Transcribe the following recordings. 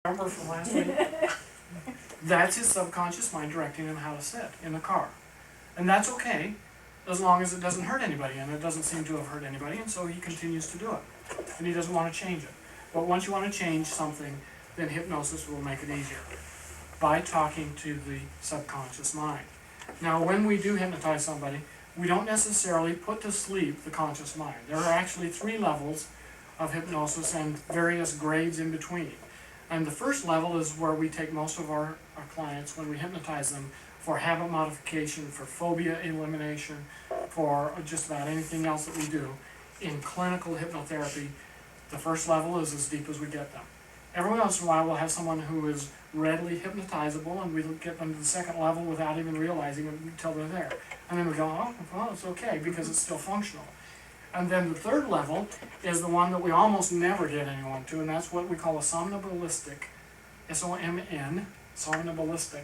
Remember from last week? That's his subconscious mind directing him how to sit in the car. And that's okay, as long as it doesn't hurt anybody, and it doesn't seem to have hurt anybody, and so he continues to do it. And he doesn't want to change it. But once you want to change something, then hypnosis will make it easier by talking to the subconscious mind. Now, when we do hypnotize somebody, we don't necessarily put to sleep the conscious mind. There are actually 3 levels of hypnosis and various grades in between. And the first level is where we take most of our clients when we hypnotize them for habit modification, for phobia elimination, for just about anything else that we do. In clinical hypnotherapy, the first level is as deep as we get them. Every once in a while we'll have someone who is readily hypnotizable, and we get them to the second level without even realizing it until they're there. And then we go, oh, well, it's okay, because it's still functional. And then the third level is the one that we almost never get anyone to, and that's what we call a somnambulistic, S-O-M-N, somnambulistic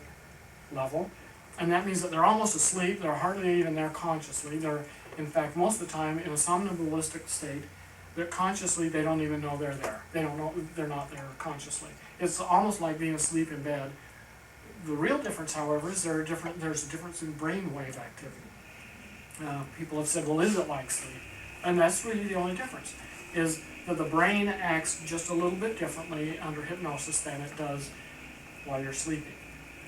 level. And that means that they're almost asleep, they're hardly even there consciously. They're, in fact, most of the time in a somnambulistic state, that consciously they don't even know they're there. They don't know they're not there consciously. It's almost like being asleep in bed. The real difference, however, is there's a difference in brainwave activity. People have said, well, is it like sleep? And that's really the only difference, is that the brain acts just a little bit differently under hypnosis than it does while you're sleeping.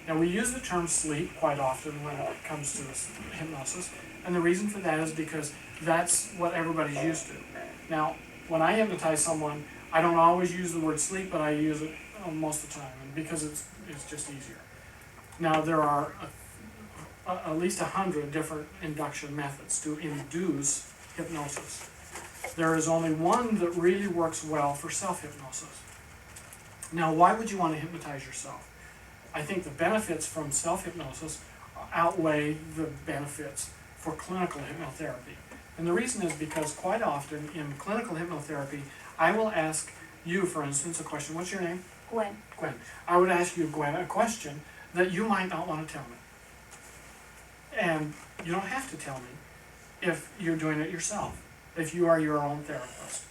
Now, we use the term sleep quite often when it comes to hypnosis, and the reason for that is because that's what everybody's used to. Now, when I hypnotize someone, I don't always use the word sleep, but I use it most of the time, and because it's just easier. Now, there are at least 100 different induction methods to induce hypnosis. There is only one that really works well for self-hypnosis. Now, why would you want to hypnotize yourself? I think the benefits from self-hypnosis outweigh the benefits for clinical hypnotherapy. And the reason is because quite often in clinical hypnotherapy, I will ask you, for instance, a question. What's your name? Gwen. Gwen. I would ask you, Gwen, a question that you might not want to tell me. And you don't have to tell me if you're doing it yourself, if you are your own therapist.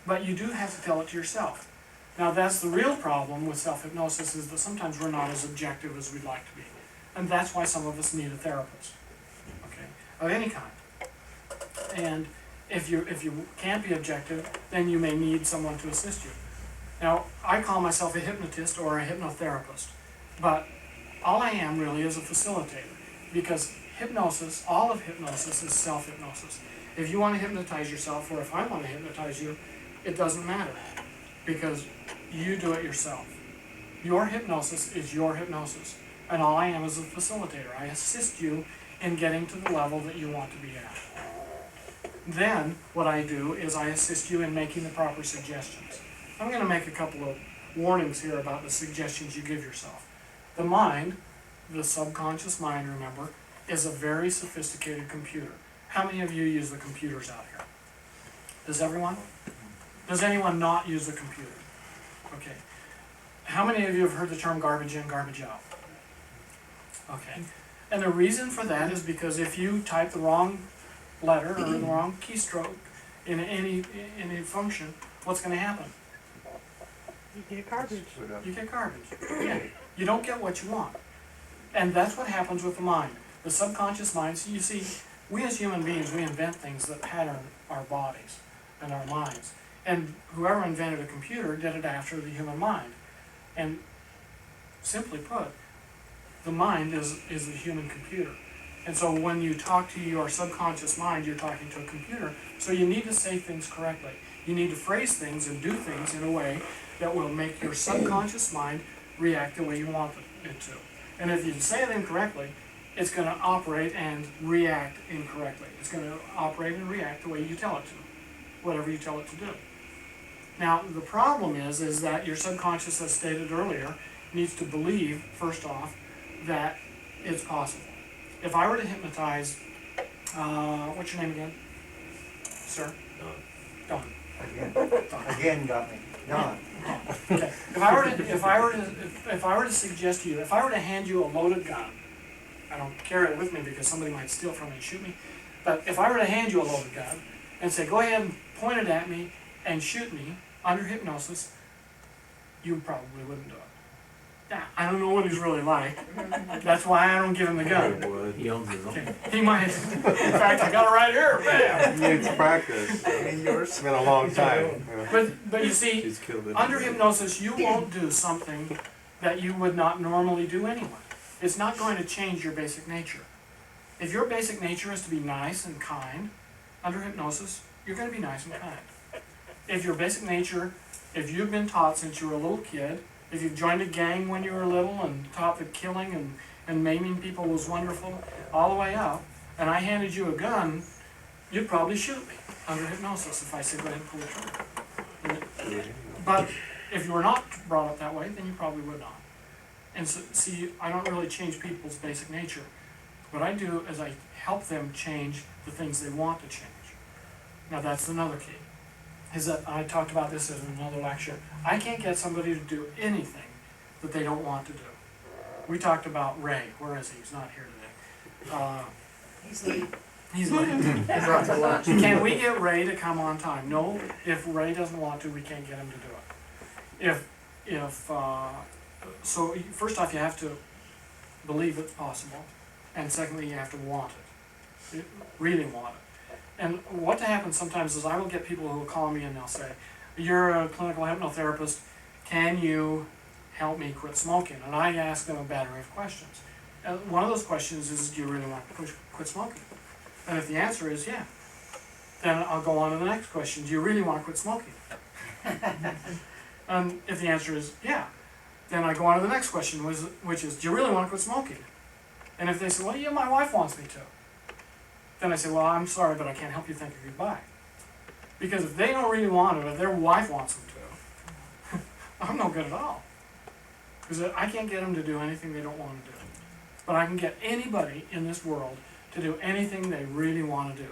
But you do have to tell it to yourself. Now, that's the real problem with self-hypnosis, is that sometimes we're not as objective as we'd like to be. And that's why some of us need a therapist, okay, of any kind. And if you can't be objective, then you may need someone to assist you. Now, I call myself a hypnotist or a hypnotherapist, but all I am really is a facilitator, because hypnosis, all of hypnosis, is self-hypnosis. If you want to hypnotize yourself, or if I want to hypnotize you, it doesn't matter, because you do it yourself. Your hypnosis is your hypnosis, and all I am is a facilitator. I assist you in getting to the level that you want to be at. Then, what I do is I assist you in making the proper suggestions. I'm going to make a couple of warnings here about the suggestions you give yourself. The mind, the subconscious mind, remember, is a very sophisticated computer. How many of you use the computers out here? Does everyone? Does anyone not use the computer? Okay. How many of you have heard the term garbage in, garbage out? Okay. And the reason for that is because if you type the wrong letter or the wrong keystroke in any function, what's going to happen? You get garbage. You get garbage. Yeah. You don't get what you want. And that's what happens with the mind. The subconscious mind, so you see, we as human beings, we invent things that pattern our bodies and our minds. And whoever invented a computer did it after the human mind. And simply put, the mind is the human computer. And so when you talk to your subconscious mind, you're talking to a computer. So you need to say things correctly. You need to phrase things and do things in a way that will make your subconscious mind react the way you want it to. And if you say it incorrectly, it's going to operate and react incorrectly. It's going to operate and react the way you tell it to, whatever you tell it to do. Now, the problem is that your subconscious, as stated earlier, needs to believe, first off, that it's possible. If I were to hypnotize, what's your name again, sir? Don. Again got me. Don. Okay. If I were to suggest to you, if I were to hand you a loaded gun, I don't carry it with me because somebody might steal from me and shoot me, but if I were to hand you a loaded gun and say, go ahead and point it at me and shoot me under hypnosis, you probably wouldn't do it. Yeah, I don't know what he's really like. That's why I don't give him the gun. He owns his own. Okay, he might. In fact, I got it right here. Bam. Needs practice. It's been a long time. But you see, She's killed it. under hypnosis, you won't do something that you would not normally do anyway. It's not going to change your basic nature. If your basic nature is to be nice and kind, under hypnosis, you're going to be nice and kind. If your basic nature, if you've been taught since you were a little kid, if you've joined a gang when you were little and taught that killing and maiming people was wonderful, all the way up, and I handed you a gun, you'd probably shoot me under hypnosis if I said go ahead and pull the trigger. But if you were not brought up that way, then you probably would not. And so, see, I don't really change people's basic nature. What I do is I help them change the things they want to change. Now that's another key. Is that I talked about this in another lecture. I can't get somebody to do anything that they don't want to do. We talked about Ray. Where is he? He's not here today. He's late. He's late. He's off to lunch. Can we get Ray to come on time? No. If Ray doesn't want to, we can't get him to do it. So first off, you have to believe it's possible, and secondly, you have to want it. You really want it. And what happens sometimes is I will get people who will call me and they'll say, "You're a clinical hypnotherapist, can you help me quit smoking?" And I ask them a battery of questions. And one of those questions is, do you really want to quit smoking? And if the answer is yeah, then I'll go on to the next question. Do you really want to quit smoking? And if the answer is yeah, then I go on to the next question, which is, do you really want to quit smoking? And if they say, well, yeah, my wife wants me to. Then I say, well, I'm sorry, but I can't help you think of goodbye. Because if they don't really want it, if their wife wants them to, I'm no good at all. Because I can't get them to do anything they don't want to do. But I can get anybody in this world to do anything they really want to do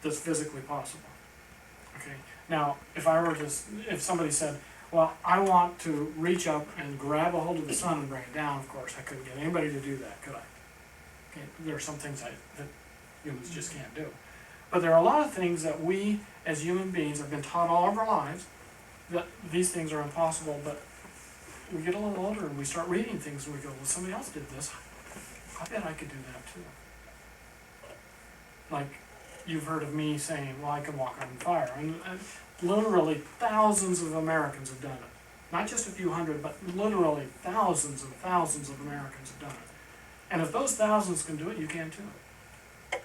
that's physically possible. Okay. Now, if somebody said, well, I want to reach up and grab a hold of the sun and bring it down, of course, I couldn't get anybody to do that, could I? Okay. There are some things that humans just can't do. But there are a lot of things that we, as human beings, have been taught all of our lives that these things are impossible, but we get a little older and we start reading things and we go, well, somebody else did this. I bet I could do that too. Like, you've heard of me saying, well, I can walk on fire. And literally thousands of Americans have done it. Not just a few hundred, but literally thousands and thousands of Americans have done it. And if those thousands can do it, you can too.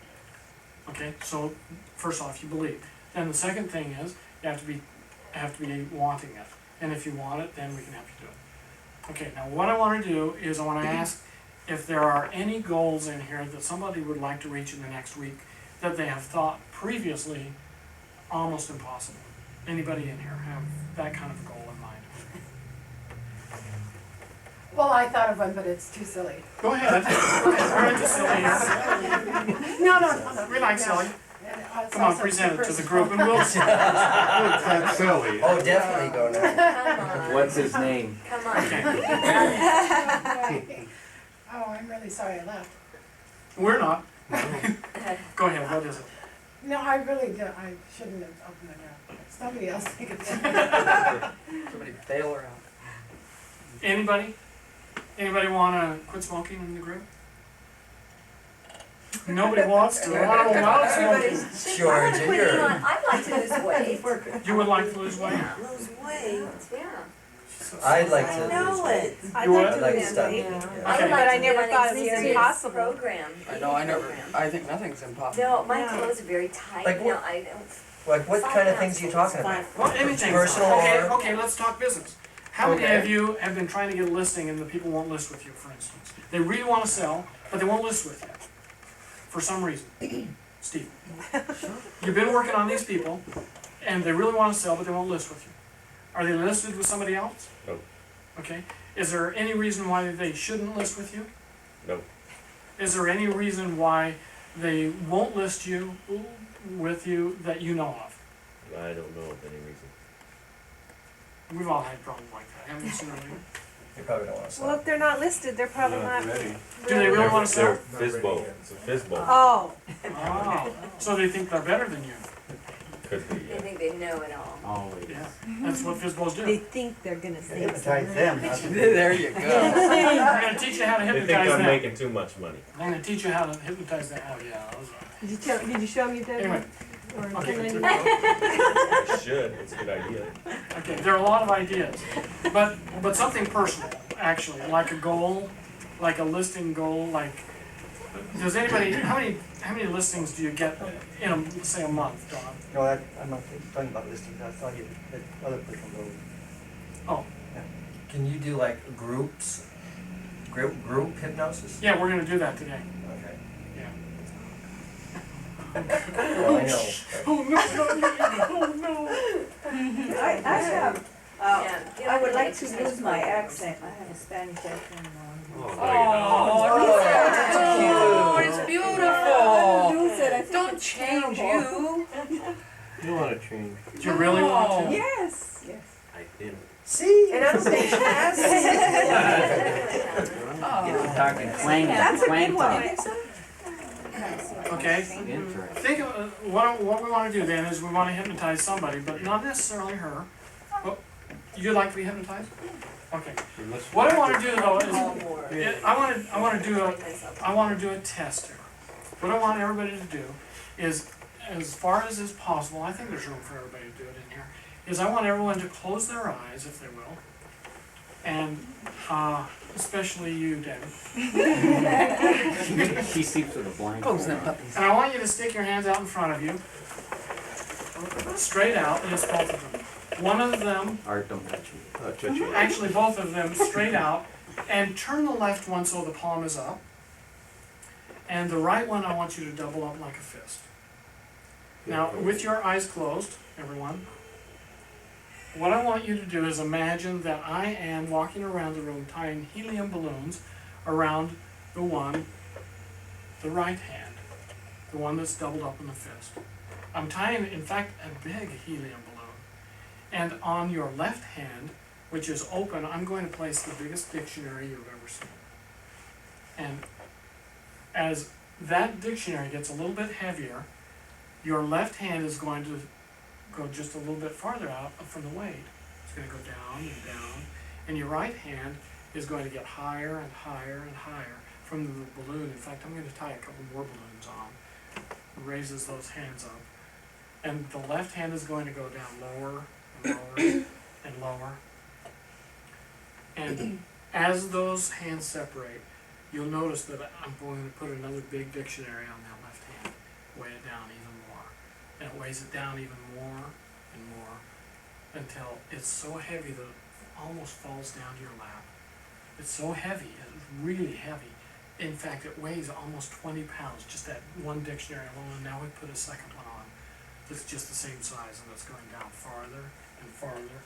Okay, so first off, you believe. Then the second thing is, you have to be wanting it. And if you want it, then we can help you do it. Okay, now what I want to do is I want to ask if there are any goals in here that somebody would like to reach in the next week that they have thought previously almost impossible. Anybody in here have that kind of a goal in mind? Well, I thought of one, but it's too silly. Go ahead. We're into silly. No. We like silly. It's Come on, also present it to the personal. group and we'll see. That's silly. Oh, definitely go now. Come on. What's his name? Come on. Okay. Oh, I'm really sorry I left. We're not. Go ahead, what is it? No, I really do. I shouldn't have opened it up. Somebody else think it's. Somebody bail her out. Anybody? Anybody wanna quit smoking in the group? Nobody wants to. I don't allow smoking. George, and you're. I'd like to lose weight. You would like to lose weight? Lose weight. Yeah. I'd like to. Know it. I'd You like would? to I'd like to lose stop. weight. Yeah. Okay. But I never thought it was serious impossible. Program. I know, I never, program. I think nothing's impossible. No, my Yeah. clothes are very tight. Like No, what- I don't. Like, what kind of things are you talking about? Well, anything. Personal Okay, or- okay, let's talk business. How many Okay. of you have been trying to get a listing and the people won't list with you, for instance? They really wanna sell, but they won't list with you. For some reason. Steve. You've been working on these people, and they really wanna sell, but they won't list with you. Are they listed with somebody else? No. Okay. Is there any reason why they shouldn't list with you? No. Is there any reason why they won't list you with you that you know of? I don't know of any reason. We've all had problems like that, haven't you, sooner or later? You probably don't want to Well, sell. if they're not listed, they're probably not. ready. Do they really wanna They're sell? Fizbo. It's a Fizbo. Oh, Oh, so they think they're better than you. Could be, They yeah. think they know it all. Always. Yeah, that's what Fizbo's They do. think they're gonna say Hypnotize something. them, not the There you go. I'm gonna teach you how to They think hypnotize I'm them. making too much money. I'm gonna teach you how to hypnotize them. Oh, yeah, those are. Did you show me that? Anyway, Or okay, can I- continue. I should, it's a good idea. Okay, there are a lot of ideas, but something personal, actually, like a goal, like a listing goal, like, does anybody, how many listings do you get in a, say, a month, Don? No, I'm not talking about listings, I was talking that other personal goals. Oh, Can you do like groups, group hypnosis? yeah, we're gonna do that today. Okay. Yeah. Well, I know. Oh, no, I have, Yeah, get I would over like the to exercise lose my program. accent, I have a Spanish accent now. Oh, it's I beautiful. lose it, I think Don't it's change terrible. you. You wanna change. Do you really want to? Yes, yes. I didn't. See? And I don't think she has. Talking twang, That's a twang good one, talk. I think so. Okay, Interesting. think of, what we wanna do then is we wanna hypnotize somebody, but not necessarily her. Well, you'd like to be hypnotized? Okay. What I wanna do though is, All more. I wanna do a, Myself. I want to do a test here. What I want everybody to do is, as far as is possible, I think there's room for everybody to do it in here, is I want everyone to close their eyes, if they will, and, especially you, Debbie. She sleeps with a blind. Close them puppies. And I want you to stick your hands out in front of you, straight out, yes, both of them. One of them, Art, don't touch me. actually both of them, straight out, and turn the left one so the palm is up. And the right one, I want you to double up like a fist. Now, with your eyes closed, everyone, what I want you to do is imagine that I am walking around the room tying helium balloons around the right hand, the one that's doubled up in the fist. I'm tying, in fact, a big helium balloon. And on your left hand, which is open, I'm going to place the biggest dictionary you've ever seen. And as that dictionary gets a little bit heavier, your left hand is going to go just a little bit farther out from the weight. It's going to go down and down, and your right hand is going to get higher and higher and higher from the balloon. In fact, I'm going to tie a couple more balloons on. Raises those hands up. And the left hand is going to go down lower and lower and lower. And as those hands separate, you'll notice that I'm going to put another big dictionary on that left hand, weigh it down even more. And it weighs it down even more and more until it's so heavy that it almost falls down to your lap. It's so heavy, it's really heavy. In fact, it weighs almost 20 pounds, just that one dictionary alone. And now we put a second one on that's just the same size, and it's going down farther and farther.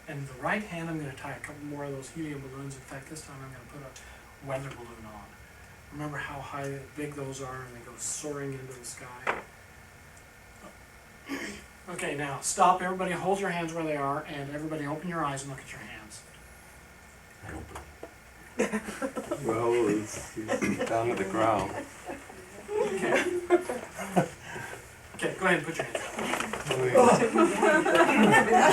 And the right hand, I'm going to tie a couple more of those helium balloons. In fact, this time I'm going to put a weather balloon on. Remember how high, big those are, and they go soaring into the sky. Okay, now stop. Everybody hold your hands where they are, and everybody open your eyes and look at your hands. I don't believe. Well, it's down to the ground. Okay. Okay, go ahead and put your hands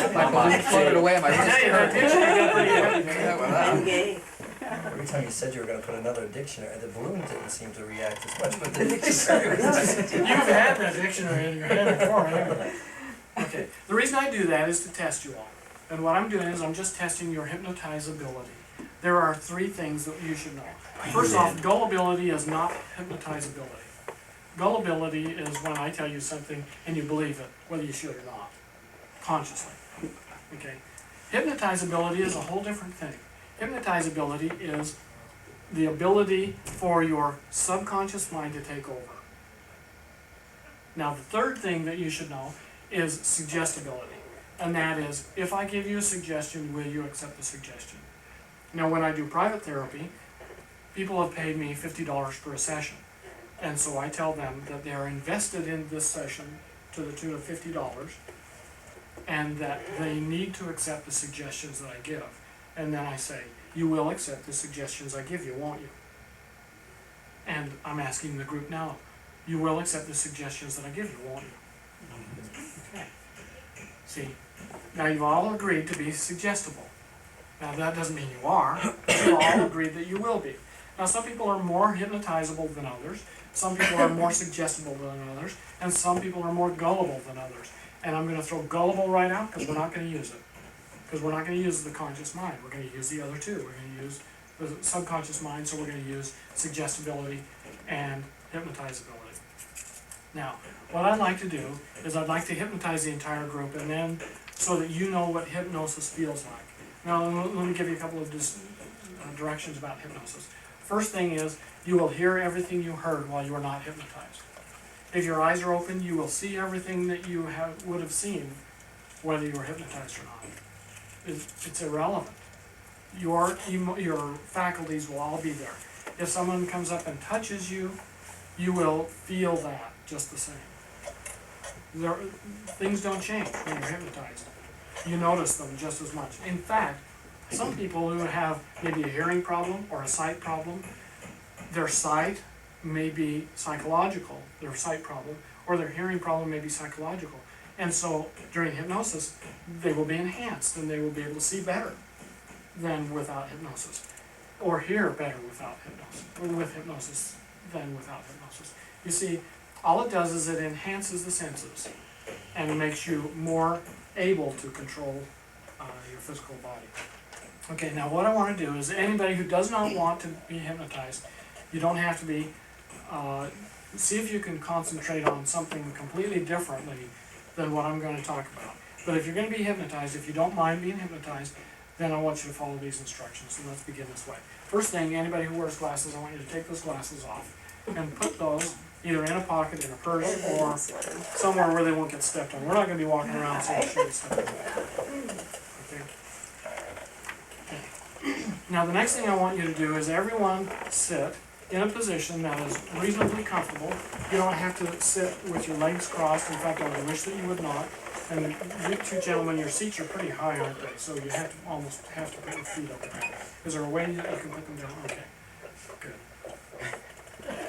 up. My balloon floated away, my I wrist tell you, that hurt. dictionary got pretty heavy. That one out. Okay. Every time you said you were gonna put another dictionary, the balloon didn't seem to react as much with the dictionary. You've had that dictionary in your hand before, haven't you? Okay, the reason I do that is to test you all. And what I'm doing is I'm just testing your hypnotizability. There are 3 things that you should know. First off, gullibility is not hypnotizability. Gullibility is when I tell you something and you believe it, whether you should or not, consciously. Okay? Hypnotizability is a whole different thing. Hypnotizability is the ability for your subconscious mind to take over. Now, the third thing that you should know is suggestibility. And that is, if I give you a suggestion, will you accept the suggestion? Now, when I do private therapy, people have paid me $50 for a session. And so I tell them that they are invested in this session to the tune of $50, and that they need to accept the suggestions that I give. And then I say, you will accept the suggestions I give you, won't you? And I'm asking the group now, you will accept the suggestions that I give you, won't you? Okay. See, now you've all agreed to be suggestible. Now that doesn't mean you are, you've all agreed that you will be. Now some people are more hypnotizable than others, some people are more suggestible than others, and some people are more gullible than others. And I'm gonna throw gullible right out because we're not gonna use it. Because we're not gonna use the conscious mind, we're gonna use the other two. We're gonna use the subconscious mind, so we're gonna use suggestibility and hypnotizability. Now, what I'd like to do is I'd like to hypnotize the entire group and then, so that you know what hypnosis feels like. Now, let me give you a couple of directions about hypnosis. First thing is, you will hear everything you heard while you were not hypnotized. If your eyes are open, you will see everything that you would have seen, whether you were hypnotized or not. It's irrelevant. Your faculties will all be there. If someone comes up and touches you, you will feel that just the same. Things don't change when you're hypnotized. You notice them just as much. In fact, some people who have maybe a hearing problem or a sight problem, their sight may be psychological, their sight problem, or their hearing problem may be psychological. And so during hypnosis, they will be enhanced and they will be able to see better than without hypnosis, or hear better without hypnosis, or with hypnosis than without hypnosis. You see, all it does is it enhances the senses and makes you more able to control your physical body. Okay, now what I want to do is anybody who does not want to be hypnotized, you don't have to be, see if you can concentrate on something completely differently than what I'm going to talk about. But if you're going to be hypnotized, if you don't mind being hypnotized, then I want you to follow these instructions. So let's begin this way. First thing, anybody who wears glasses, I want you to take those glasses off and put those either in a pocket, in a purse, or somewhere where they won't get stepped on. We're not going to be walking around so you shouldn't step on. Okay. Now the next thing I want you to do is everyone sit in a position that is reasonably comfortable. You don't have to sit with your legs crossed. In fact, I would wish that you would not. And you two gentlemen, your seats are pretty high, aren't they? So you have to almost have to put your feet up there. Is there a way you can put them down? Okay, good.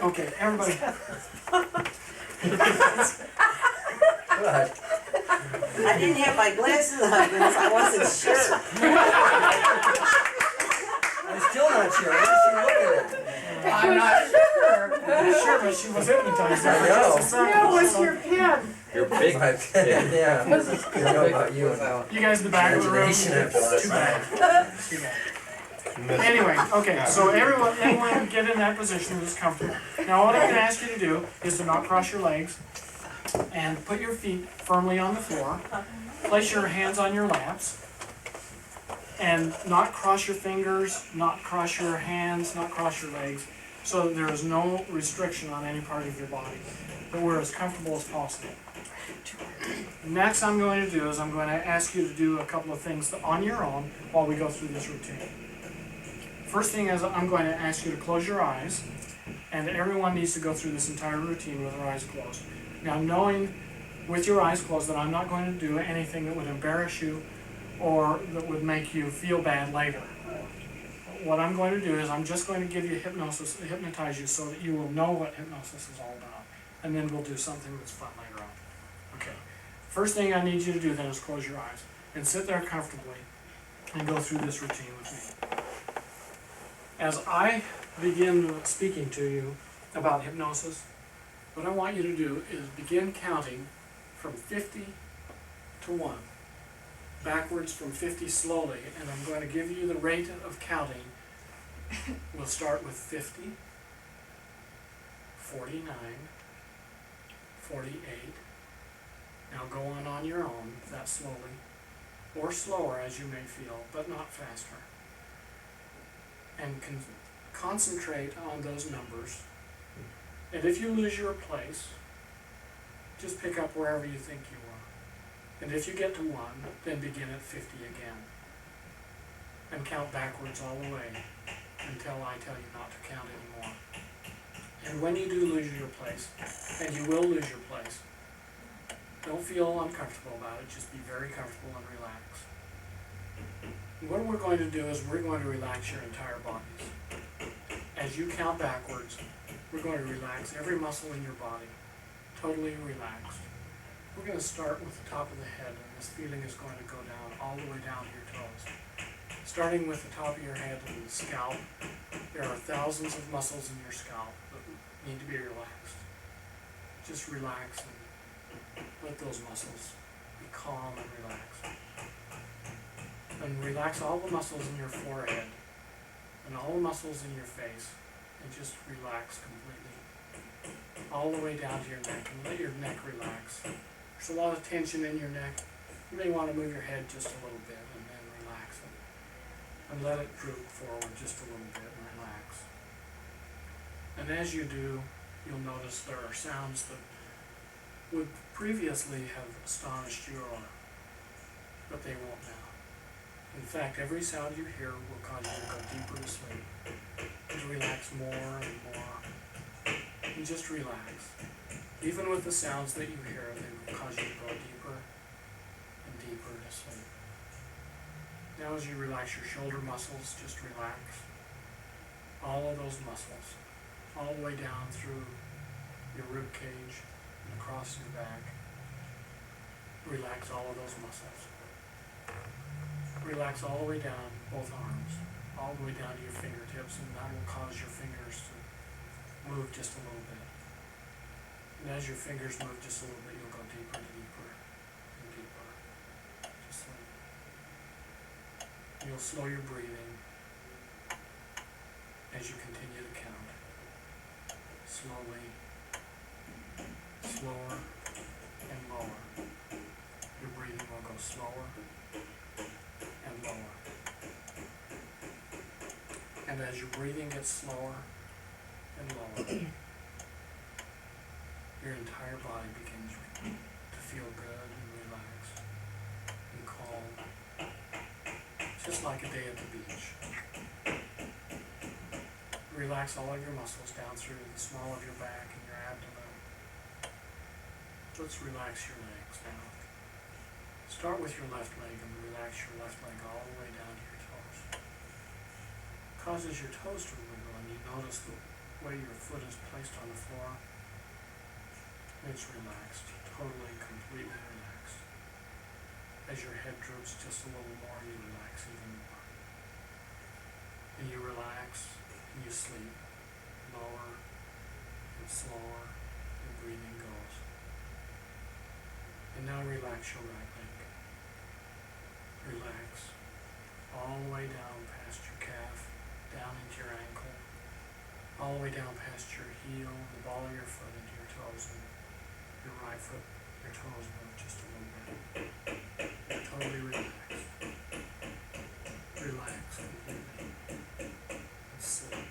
Okay, everybody. Good. I didn't have my glasses on because I wasn't sure. I'm still not sure, what is she looking at? I'm not sure. Sure, but she was hypnotized. I know. That was your pen. You're big. My pen, yeah. I don't know about you. You guys in the back of the room. Imagination after last Too night. bad. Too bad. Anyway, okay, so everyone get in that position that's comfortable. Now what I'm going to ask you to do is to not cross your legs and put your feet firmly on the floor. Place your hands on your laps and not cross your fingers, not cross your hands, not cross your legs, so that there is no restriction on any part of your body, but we're as comfortable as possible. Next I'm going to do is I'm going to ask you to do a couple of things on your own while we go through this routine. First thing is I'm going to ask you to close your eyes, and everyone needs to go through this entire routine with their eyes closed. Now knowing with your eyes closed that I'm not going to do anything that would embarrass you or that would make you feel bad later. What I'm going to do is I'm just going to give you hypnotize you so that you will know what hypnosis is all about. And then we'll do something that's fun later on. Okay. First thing I need you to do then is close your eyes and sit there comfortably and go through this routine with me. As I begin speaking to you about hypnosis, what I want you to do is begin counting from 50 to 1. Backwards from 50 slowly, and I'm going to give you the rate of counting. We'll start with 50, 49, 48. Now go on your own, that slowly, or slower as you may feel, but not faster. And concentrate on those numbers. And if you lose your place, just pick up wherever you think you are. And if you get to 1, then begin at 50 again. And count backwards all the way until I tell you not to count anymore. And when you do lose your place, and you will lose your place, don't feel uncomfortable about it, just be very comfortable and relax. What we're going to do is we're going to relax your entire bodies. As you count backwards, we're going to relax every muscle in your body, totally relaxed. We're gonna start with the top of the head, and this feeling is going to go down, all the way down to your toes. Starting with the top of your head and the scalp, there are thousands of muscles in your scalp that need to be relaxed. Just relax and let those muscles be calm and relaxed. And relax all the muscles in your forehead and all the muscles in your face, and just relax completely. All the way down to your neck, and let your neck relax. There's a lot of tension in your neck. You may want to move your head just a little bit and then relax it. And let it droop forward just a little bit and relax. And as you do, you'll notice there are sounds that would previously have astonished you, but they won't now. In fact, every sound you hear will cause you to go deeper to sleep. And relax more and more. And just relax. Even with the sounds that you hear, they will cause you to go deeper and deeper to sleep. Now as you relax your shoulder muscles, just relax all of those muscles, all the way down through your rib cage and across your back. Relax all of those muscles. Relax all the way down both arms, all the way down to your fingertips, and that will cause your fingers to move just a little bit. And as your fingers move just a little bit, you'll go deeper and deeper and deeper. Just like you'll slow your breathing as you continue to count. Slowly, slower, and lower. Your breathing will go slower and lower. And as your breathing gets slower and lower, your entire body begins to feel good and relaxed and calm, just like a day at the beach. Relax all of your muscles down through the small of your back and your abdomen. Let's relax your legs now. Start with your left leg and relax your left leg all the way down to your toes. Causes your toes to wiggle, and you notice the way your foot is placed on the floor. It's relaxed, totally, completely relaxed. As your head droops just a little more, you relax even more. And you relax, and you sleep. Lower and slower, your breathing goes. And now relax your right leg. Relax all the way down past your calf, down into your ankle, all the way down past your heel, the ball of your foot into your toes, and your right foot, your toes move just a little bit. You're totally relaxed. Relax completely. And sleep.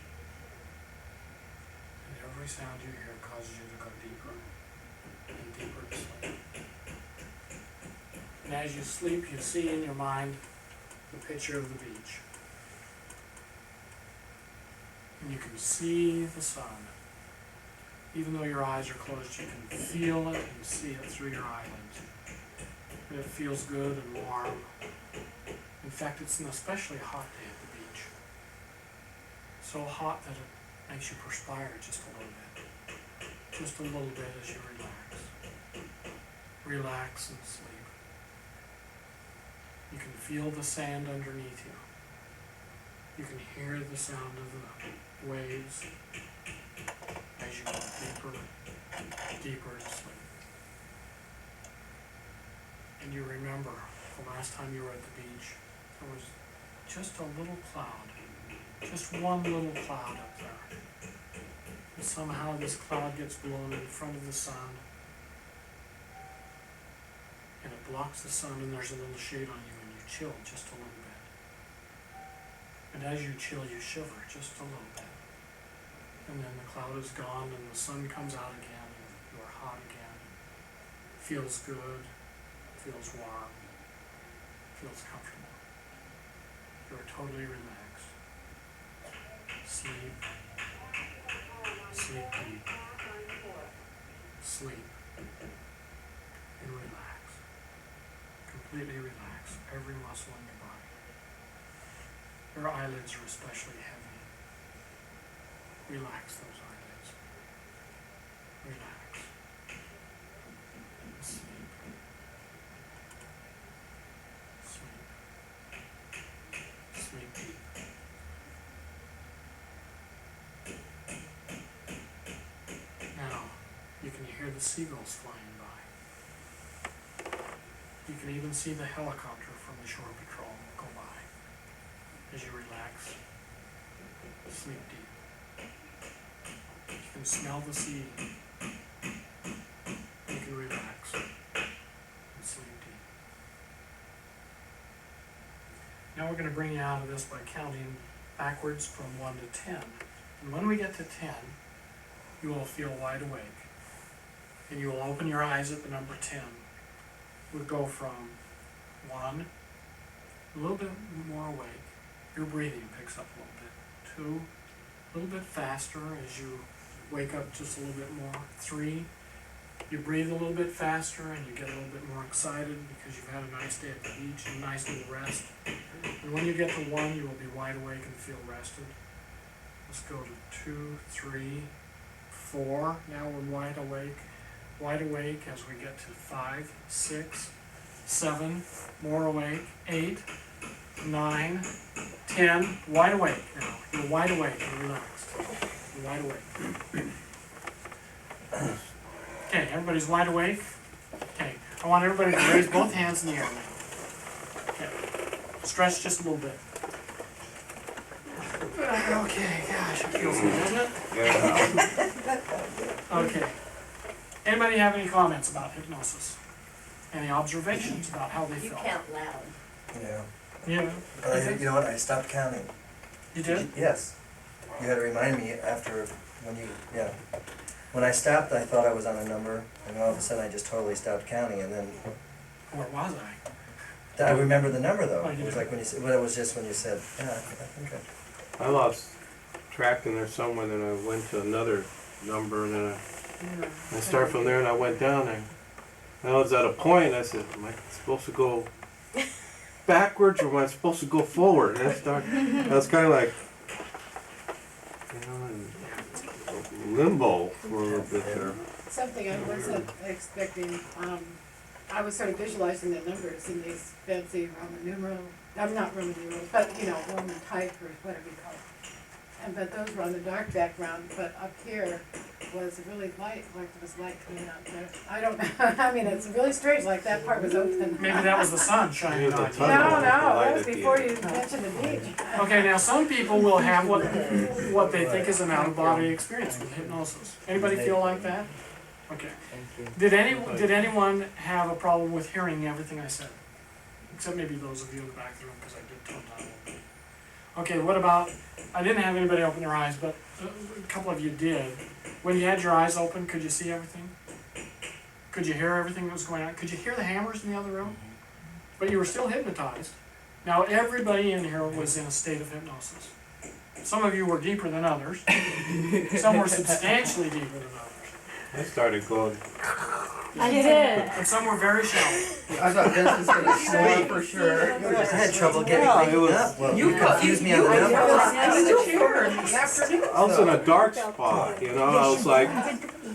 And every sound you hear causes you to go deeper and deeper to sleep. And as you sleep, you see in your mind the picture of the beach. And you can see the sun. Even though your eyes are closed, you can feel it and see it through your eyelids. And it feels good and warm. In fact, it's an especially hot day at the beach. So hot that it makes you perspire just a little bit. Just a little bit as you relax. Relax and sleep. You can feel the sand underneath you. You can hear the sound of the waves as you go deeper, deeper to sleep. And you remember the last time you were at the beach, there was just a little cloud, just one little cloud up there. And somehow this cloud gets blown in front of the sun, and it blocks the sun, and there's a little shade on you, and you chill just a little bit. And as you chill, you shiver just a little bit. And then the cloud is gone, and the sun comes out again, and you are hot again. Feels good, feels warm, feels comfortable. You are totally relaxed. Sleep. Sleep deep. Sleep. And relax. Completely relax every muscle in your body. Your eyelids are especially heavy. Relax those eyelids. Relax. And sleep. the seagulls flying by. You can even see the helicopter from the shore patrol go by as you relax, sleep deep. You can smell the sea. You can relax and sleep deep. Now we're going to bring you out of this by counting backwards from 1 to 10. And when we get to 10, you will feel wide awake. And you will open your eyes at the number 10. We'll go from 1, a little bit more awake. Your breathing picks up a little bit. 2, a little bit faster as you wake up just a little bit more. 3, you breathe a little bit faster and you get a little bit more excited because you've had a nice day at the beach and a nice little rest. And when you get to 1, you will be wide awake and feel rested. Let's go to 2, 3, 4. Now we're wide awake. Wide awake as we get to 5, 6, 7, more awake, 8, 9, 10, wide awake now. You're wide awake and relaxed. You're wide awake. Okay, everybody's wide awake? Okay, I want everybody to raise both hands in the air now. Okay, stretch just a little bit. Okay, gosh, it feels good, doesn't it? Yeah. Okay. Anybody have any comments about hypnosis? Any observations about how they You felt? count loud. Yeah. Yeah. But you know what, I stopped counting. You did? Yes. You had to remind me after, yeah. When I stopped, I thought I was on a number, and all of a sudden I just totally stopped counting, and then Where was I? I remember the number though. Oh, you It was did? like when you said, well, it was just when you said, yeah, I think I lost track in there somewhere, then I went to another number, and then I started from there and I went down there. And I was at a point, I said, am I supposed to go backwards or am I supposed to go forward? And I was kind of like, you know, in limbo for a little bit there. Something I wasn't expecting, I was sort of visualizing the numbers in these fancy Roman numeral, I'm not Roman numerals, but you know, Roman type or whatever you call it. But those were on the dark background, but up here was really light, like there was light coming out there. I don't know, I mean, it's really strange, like that part was open. Maybe that was the sun shining Yeah, on the you. tunnel. No, that Light was at the before end. you mentioned the beach. Okay, now some people will have what they think is an out-of-body experience with hypnosis. Anybody feel like that? Okay. Did anyone have a problem with hearing everything I said? Except maybe those of you in the back of the room, because I did tone down a little bit. Okay, what about, I didn't have anybody open their eyes, but a couple of you did. When you had your eyes open, could you see everything? Could you hear everything that was going on? Could you hear the hammers in the other room? But you were still hypnotized. Now everybody in here was in a state of hypnosis. Some of you were deeper than others. Some were substantially deeper than others. I started going, I did. And some were very shallow. I thought Vince was gonna snore for sure. I had trouble getting Yeah, waking it was- up. Well, You you confused me on the number. I was in the chair in the afternoon. I was in a dark spot, you know, I was like,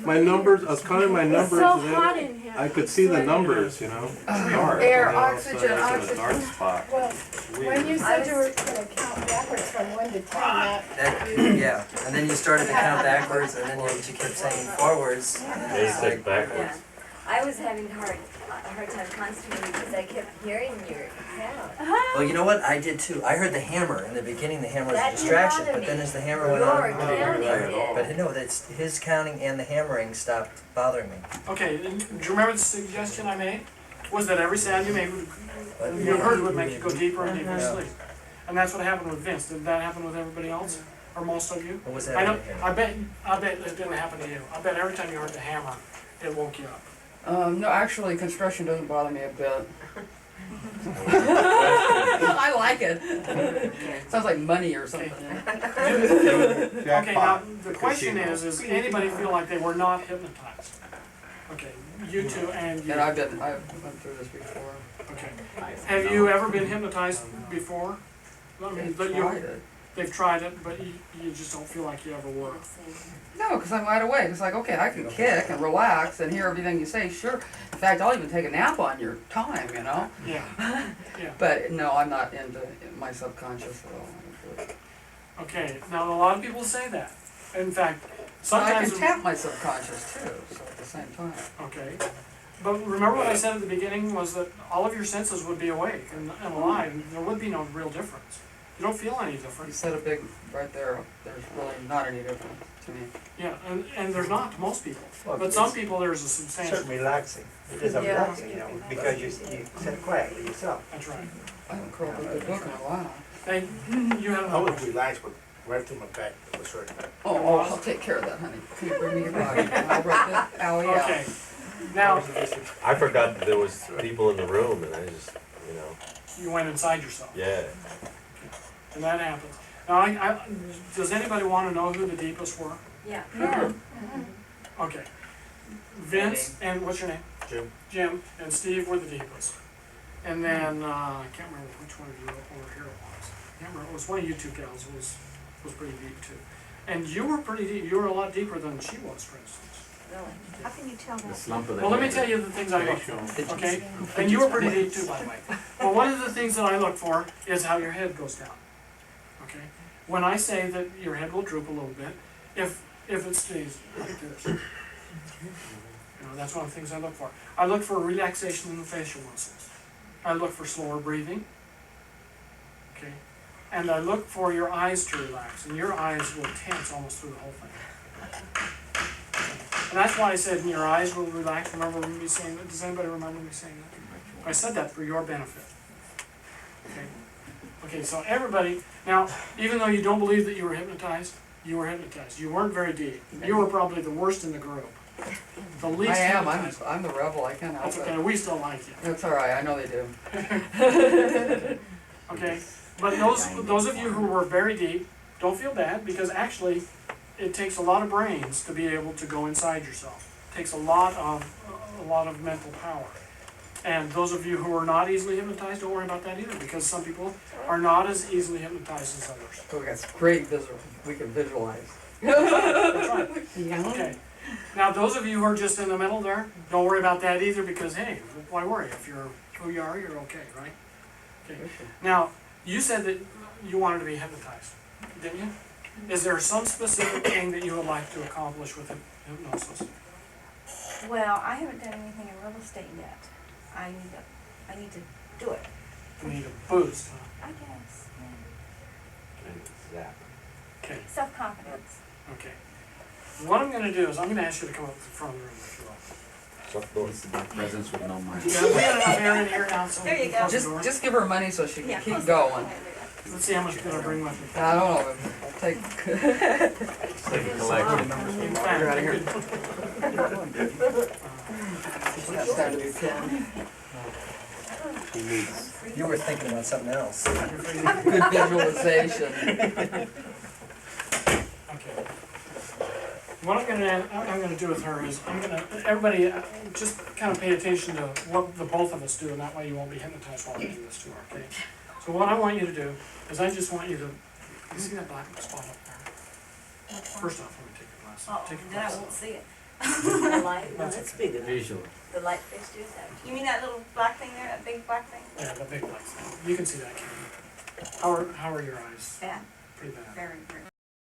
my numbers, I was counting my numbers and then I could see the numbers, you know, dark. Air, and then all of a sudden oxygen, I was in a dark oxygen. spot. Well, Weird. when you said you were gonna count backwards from 1 to 10, Yeah, and then you started to count backwards, and then you kept saying forwards. And They it's said like, backwards. I was having a hard time concentrating because I kept hearing your count. well, you know what? I did too. I heard the hammer in the beginning. The hammer was a That distraction, bothered but then me. as the hammer went on, Your counting did. but no, that's his counting and the hammering stopped bothering me. Okay, and do you remember the suggestion I made? Was that every sound you made, you heard would make you go deeper and deeper Yeah. asleep. And that's what happened with Vince. Did that happen with everybody else? Or most of you? What was I know, that? I bet it didn't happen to you. I bet every time you heard the hammer, it woke you up. No, actually, construction doesn't bother me a bit. I like it. Sounds like money or something. Okay, now, Jackpot. the question Casino. is anybody feel like they were not hypnotized? Okay, you two and you. And I've went through this before. Okay. Have you ever been hypnotized before? I mean, They've but tried it. they've tried it, but you just don't feel like you ever were. No, because I'm wide awake. It's like, okay, I can kick and relax and hear everything you say, sure. In fact, I'll even take a nap on your time, you know? Yeah. But no, I'm not into my subconscious at all. Okay, now a lot of people say that. In fact, So I sometimes. can tap my subconscious too, so to same time. okay? But remember what I said at the beginning was that all of your senses would be awake and alive, and there would be no real difference. You don't feel any You difference. said a big, right there, there's really not any difference to me. Yeah, and there's not to most people. Well, But some it's people, there's a substantial, Certainly relaxing. It is Yeah. relaxing, you know, because you sit quietly yourself. that's right. I haven't curled up a good book in a while. And you have I another was question. relaxed with right through my back, it was hurting. Oh, I'll take care of that, honey. Can you bring me your body? I'll rub that alley out. Okay, now, I forgot that there was people in the room and I just, you know, you went inside yourself, yeah. and that happens. Now, does anybody wanna know who the deepest were? Yeah. Okay. Vince and, what's your name? Jim. Jim and Steve were the deepest. And then, I can't remember which one of you over here it was. I can't remember, it was one of you two gals was pretty deep too. And you were pretty deep, you were a lot deeper than she was, for instance. Really? How can you tell The that? slump of the Well, let me head. tell you the things I look for, okay? And you were pretty deep too, by the way. But one of the things that I look for is how your head goes down, okay? When I say that your head will droop a little bit, if it stays like this. You know, that's one of the things I look for. I look for relaxation in the facial muscles. I look for slower breathing, okay? And I look for your eyes to relax, and your eyes will tense almost through the whole thing. And that's why I said your eyes will relax. Remember me saying that? Does anybody remember me saying that? I said that for your benefit. Okay? Okay, so everybody, now, even though you don't believe that you were hypnotized, you were hypnotized. You weren't very deep. You were probably the worst in the group. The least I am, hypnotized. I'm the rebel, I can't help That's okay, it. we still like you. That's all right, I know they do. Okay, but those of you who were very deep, don't feel bad, because actually, it takes a lot of brains to be able to go inside yourself. It takes a lot of mental power. And those of you who are not easily hypnotized, don't worry about that either, because some people are not as easily hypnotized as others. So we got great visual, we can visualize. That's right. Okay. Now, those of you who are just in the middle there, don't worry about that either, because hey, why worry? If you're who you are, you're okay, right? Okay. Now, you said that you wanted to be hypnotized, didn't you? Is there some specific thing that you would like to accomplish with hypnosis? Well, I haven't done anything in real estate yet. I need to do it. You need a boost, huh? I guess. Zap. Okay, Self-confidence. okay. What I'm gonna do is I'm gonna ask you to come up to the front of the room if you will. Shut the door. It's about presence with no mind. Yeah, we got enough air in here now, so we There you can go. close the door. Just give her money so she Yeah, can keep close going. Let's see how much can I bring with me. I don't know, I'll take, It's like a collection. In fact, You're outta you here. could- that's time to do 10. He needs. You were thinking about something else. Good visualization. Okay. What I'm gonna do with her is, everybody, just kind of pay attention to what the both of us do, and that way you won't be hypnotized while we do this to her, okay? So what I want you to do is I just want you to, you see that black spot up there? First off, let me take your glasses. Oh, Take your then I glasses won't off. see it. The light, No, that's big enough. Visual. the light fixtures. You mean that little black thing there, that big black thing? Yeah, the big black thing. You can see that, Karen. How are your eyes? Bad, Pretty bad. very, very.